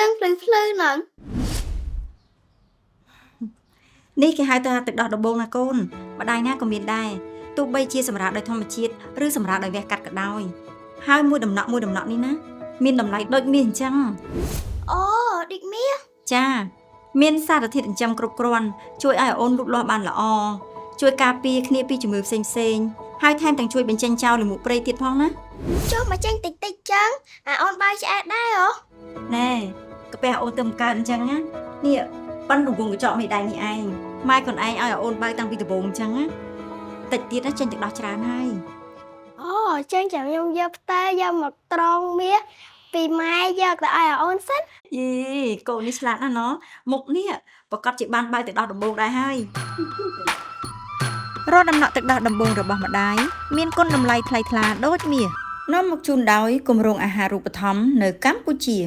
ឡើងភ្លឺហ្នឹង នេះគេហៅថាទឹកដោះដំបូងណាកូនម្ដាយណាក៏មានដែរទោះបីជាសម្រាប់ដោយធម្មជាតិឬសម្រាប់ដោយវះកាត់ក៏ដោយហើយមួយដំណក់នេះណាមានតម្លៃដូចមាសអញ្ចឹង អូដូចមាស ចាមានសារធាតុចិញ្ចឹមគ្រប់គ្រាន់ជួយឲ្យអូនលូតលាស់បានល្អជួយការពារគ្នាពីជំងឺផ្សេងហើយថែមទាំងជួយបញ្ចេញចោលលាមកព្រៃទៀតផងណា ចុះមកចេញតិចចឹងអាអូនបាយឆ្អែតដែរហ៎ ណែកាពះអូនទៅបង្កើតអញ្ចឹងណានេះប៉ិនរង្វង់កញ្ចក់មេដៃនេះឯងម៉ែខ្លួនឯងឲ្យអូនបើកតាំងពីដំបូងអញ្ចឹងណាតិចទៀតណាចេញទឹកដោះច្រើនហើយ អូចឹងចាំខ្ញុំយកផ្តែយកមកត្រង់មាសពីម៉ែយកទៅឲ្យអាអូនសិន យីកូននេះឆ្លាតណាស់ណោះមុខនេះប្រកាសជាបានបើកទឹកដោះដំបូងដែរហើយរកដំណក់ទឹកដោះដំបូងរបស់ម្ដាយមានគុណតម្លៃថ្លៃថ្លាដូចមាសនាំមកជូនដោយគម្រោងអាហារូបត្ថម្ភនៅកម្ពុជា